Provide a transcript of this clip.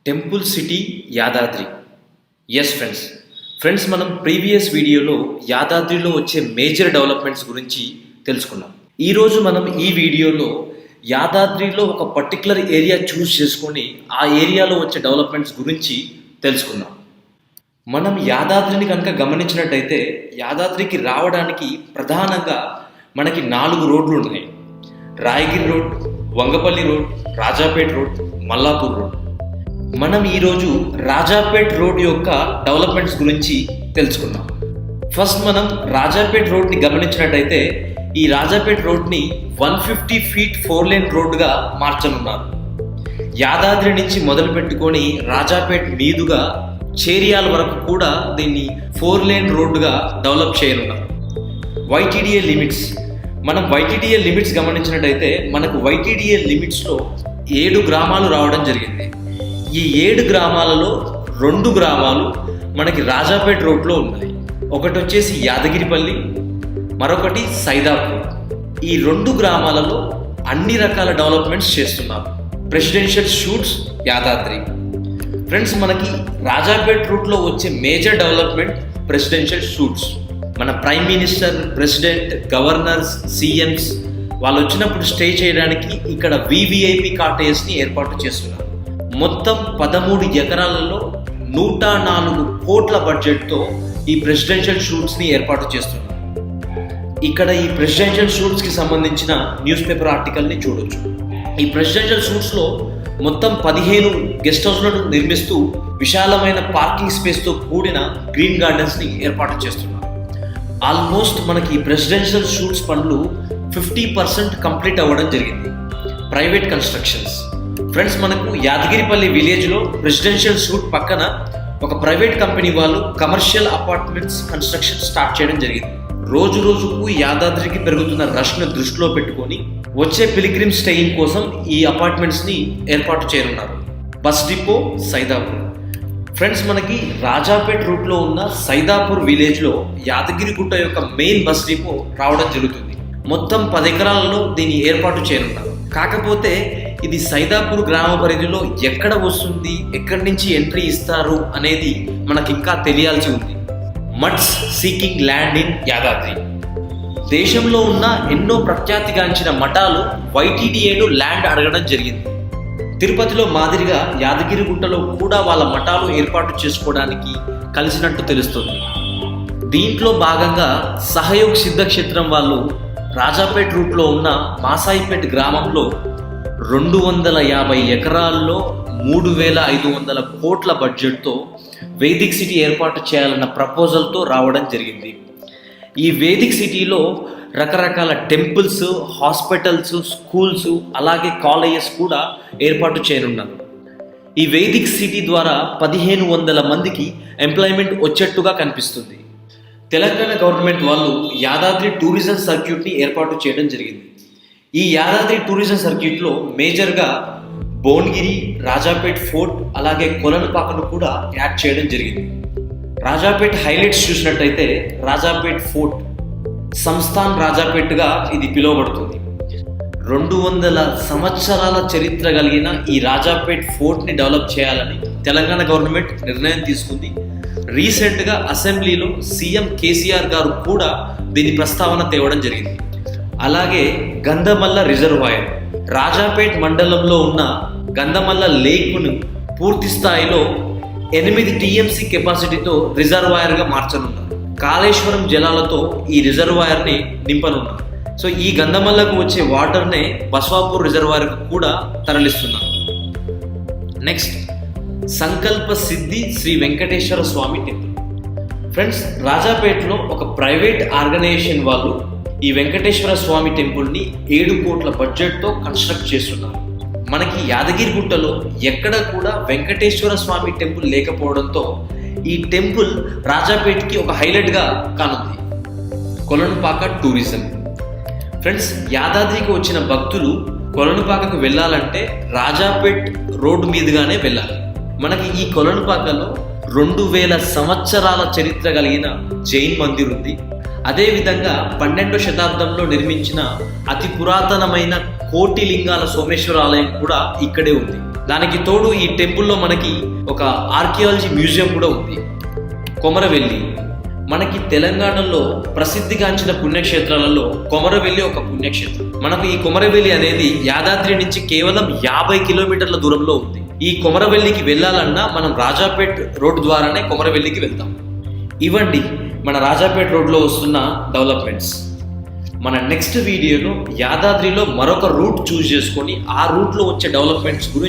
Temple city Yadadri. Yes friends మనం previous వీడియోలో యాదాద్రిలో వచ్చే మేజర్ డెవలప్మెంట్స్ గురించి తెలుసుకున్నాం. ఈరోజు మనం ఈ వీడియోలో యాదాద్రిలో ఒక పర్టికులర్ ఏరియా చూస్ చేసుకొని ఆ ఏరియాలో వచ్చే డెవలప్మెంట్స్ గురించి తెలుసుకుందాం. మనం యాదాద్రిని కనుక గమనించినట్టయితే యాదాద్రికి రావడానికి ప్రధానంగా మనకి 4 రోడ్లు ఉన్నాయి. Rayagiri road, Vangapalli road, Rajapet road, Mallapur road. మనం ఈరోజు రాజాపేట్ రోడ్ యొక్క డెవలప్మెంట్స్ గురించి తెలుసుకుందాం. ఫస్ట్ మనం రాజాపేట్ రోడ్ని గమనించినట్టయితే ఈ రాజాపేట్ రోడ్ని 150 ఫీట్ 4 లేన్ రోడ్డుగా మార్చనున్నారు. యాదాద్రి నుంచి మొదలు పెట్టుకొని రాజాపేట్ మీదుగా చేరియాల వరకు కూడా దీన్ని 4 లేన్ రోడ్డుగా డెవలప్ చేయనున్నారు. YTDA లిమిట్స్, మనం YTDA లిమిట్స్ గమనించినట్టయితే మనకు YTDA లిమిట్స్లో 7 గ్రామాలు రావడం జరిగింది. ఈ 7 గ్రామాలలో 2 గ్రామాలు మనకి రాజాపేట్ రోడ్లో ఉన్నాయి. ఒకటి వచ్చేసి యాదగిరిపల్లి, మరొకటి సైదాపూర్. ఈ 2 గ్రామాలలో అన్ని రకాల డెవలప్మెంట్స్ చేస్తున్నారు. Presidential shoots Yadadri. ఫ్రెండ్స్, మనకి రాజాపేట్ రూట్లో వచ్చే మేజర్ డెవలప్మెంట్ ప్రెసిడెన్షియల్ షూట్స్. మన prime minister, president, governors, CMs వాళ్ళు వచ్చినప్పుడు స్టే చేయడానికి ఇక్కడ VVIP కాటేజ్ని ఏర్పాటు చేస్తున్నారు. మొత్తం 13 ఎకరాలలో 104 కోట్ల బడ్జెట్తో ఈ ప్రెసిడెన్షియల్ షూట్స్ని ఏర్పాటు చేస్తున్నారు. ఇక్కడ ఈ ప్రెసిడెన్షియల్ షూట్స్కి సంబంధించిన న్యూస్ పేపర్ ఆర్టికల్ని చూడొచ్చు. ఈ ప్రెసిడెన్షియల్ షూట్స్లో మొత్తం 15 గెస్ట్ హౌస్లను నిర్మిస్తూ విశాలమైన పార్కింగ్ స్పేస్తో కూడిన గ్రీన్ గార్డెన్స్ని ఏర్పాటు చేస్తున్నారు. ఆల్మోస్ట్ మనకి ఈ ప్రెసిడెన్షియల్ షూట్స్ పనులు 50% కంప్లీట్ అవ్వడం జరిగింది. Private constructions. ఫ్రెండ్స్, మనకు యాదగిరిపల్లి విలేజ్లో ప్రెసిడెన్షియల్ షూట్ పక్కన ఒక ప్రైవేట్ కంపెనీ వాళ్ళు కమర్షియల్ అపార్ట్మెంట్స్ కన్స్ట్రక్షన్ స్టార్ట్ చేయడం జరిగింది. రోజు రోజుకు యాదాద్రికి పెరుగుతున్న రష్ను దృష్టిలో పెట్టుకొని వచ్చే పిలిగ్రిమ్ స్టేయింగ్ కోసం ఈ అపార్ట్మెంట్స్ని ఏర్పాటు చేయనున్నారు. Bus depot Saidapur. ఫ్రెండ్స్, మనకి రాజాపేట్ రూట్లో ఉన్న సైదాపూర్ విలేజ్లో యాదగిరిగుట్ట యొక్క మెయిన్ బస్ డిపో రావడం జరుగుతుంది. మొత్తం 10 ఎకరాలలో దీన్ని ఏర్పాటు చేయనున్నారు. కాకపోతే ఇది సైదాపూర్ గ్రామ పరిధిలో ఎక్కడ వస్తుంది, ఎక్కడి నుంచి ఎంట్రీ ఇస్తారు అనేది మనకి ఇంకా తెలియాల్సి ఉంది. మట్స్ సీకింగ్ ల్యాండ్ ఇన్ యాదాద్రి. దేశంలో ఉన్న ఎన్నో ప్రఖ్యాతిగాంచిన మఠాలు YTDAను ల్యాండ్ అడగడం జరిగింది. తిరుపతిలో మాదిరిగా యాదగిరిగుట్టలో కూడా వాళ్ళ మఠాలు ఏర్పాటు చేసుకోవడానికి కలిసినట్టు తెలుస్తుంది. దీంట్లో భాగంగా సహయోగ్ సిద్ధక్షేత్రం వాళ్ళు రాజాపేట్ రూట్లో ఉన్న మాసాయిపేట్ గ్రామంలో 250 ఎకరాల్లో 3500 కోట్ల బడ్జెట్తో వేదిక్ సిటీ ఏర్పాటు చేయాలన్న ప్రపోజల్తో రావడం జరిగింది. ఈ వేదిక్ సిటీలో రకరకాల టెంపుల్స్, హాస్పిటల్స్, స్కూల్స్, అలాగే కాలేజెస్ కూడా ఏర్పాటు చేయనున్నారు. ఈ వేదిక్ సిటీ ద్వారా 1500 మందికి ఎంప్లాయ్మెంట్ వచ్చేట్టుగా కనిపిస్తుంది. తెలంగాణ గవర్నమెంట్ వాళ్ళు యాదాద్రి టూరిజం సర్క్యూట్ని ఏర్పాటు చేయడం జరిగింది. ఈ యాదాద్రి టూరిజం సర్క్యూట్లో మేజర్గా భువనగిరి, రాజాపేట్ ఫోర్ట్, అలాగే కొలనుపాకను కూడా యాడ్ చేయడం జరిగింది. రాజాపేట్ హైలైట్స్ చూసినట్టయితే రాజాపేట్ ఫోర్ట్ సంస్థాన్ రాజాపేట్గా ఇది పిలువబడుతుంది. 200 సంవత్సరాల చరిత్ర కలిగిన ఈ రాజాపేట్ ఫోర్ట్ని డెవలప్ చేయాలని తెలంగాణ గవర్నమెంట్ నిర్ణయం తీసుకుంది. రీసెంట్గా అసెంబ్లీలో CM KCR గారు కూడా దీని ప్రస్తావన తేవడం జరిగింది. అలాగే గంధమల్ల రిజర్వాయర్. రాజాపేట్ మండలంలో ఉన్న గంధమల్ల లేక్ను పూర్తి స్థాయిలో 8 TMC కెపాసిటీతో రిజర్వాయర్గా మార్చనున్నారు. కాళేశ్వరం జలాలతో ఈ రిజర్వాయర్ని నింపనున్నారు. సో ఈ గంధమల్లకు వచ్చే వాటర్నే బస్వాపూర్ రిజర్వాయర్కు కూడా తరలిస్తున్నారు. నెక్స్ట్, సంకల్ప సిద్ధి శ్రీ వెంకటేశ్వర స్వామి టెంపుల్. ఫ్రెండ్స్, రాజాపేట్లో ఒక ప్రైవేట్ ఆర్గనైజేషన్ వాళ్ళు ఈ వెంకటేశ్వర స్వామి టెంపుల్ని 7 కోట్ల బడ్జెట్తో కన్స్ట్రక్ట్ చేస్తున్నారు. మనకి యాదగిరిగుట్టలో ఎక్కడ కూడా వెంకటేశ్వర స్వామి టెంపుల్ లేకపోవడంతో ఈ టెంపుల్ రాజాపేట్కి ఒక హైలైట్గా కానుంది. కొలనుపాక టూరిజం. ఫ్రెండ్స్, యాదాద్రికి వచ్చిన భక్తులు కొలనుపాకకు వెళ్ళాలంటే రాజాపేట్ రోడ్డు మీదుగానే వెళ్ళాలి. మనకి ఈ కొలనుపాకలో 2000 సంవత్సరాల చరిత్ర కలిగిన జైన్ మందిర్ ఉంది. అదేవిధంగా 12వ శతాబ్దంలో నిర్మించిన అతి పురాతనమైన కోటి లింగాల సోమేశ్వర ఆలయం కూడా ఇక్కడే ఉంది. దానికి తోడు ఈ టెంపుల్లో మనకి ఒక ఆర్కియాలజీ మ్యూజియం కూడా ఉంది. కొమరవెల్లి మనకి తెలంగాణలో ప్రసిద్ధిగాంచిన పుణ్యక్షేత్రాలలో కొమరవెల్లి ఒక పుణ్యక్షేత్రం. మనకు ఈ కొమరవెల్లి అనేది యాదాద్రి నుంచి కేవలం 50 కిలోమీటర్ల దూరంలో ఉంది. ఈ కొమరవెల్లికి వెళ్ళాలన్నా మనం రాజాపేట్ రోడ్ ద్వారానే కొమరవెల్లికి వెళ్తాం. ఇవ్వండి మన రాజాపేట్ రోడ్లో వస్తున్న డెవలప్మెంట్స్. మన నెక్స్ట్ వీడియోలో యాదాద్రిలో మరొక రూట్ చూస్ చేసుకొని ఆ రూట్లో వచ్చే డెవలప్మెంట్స్ గురించి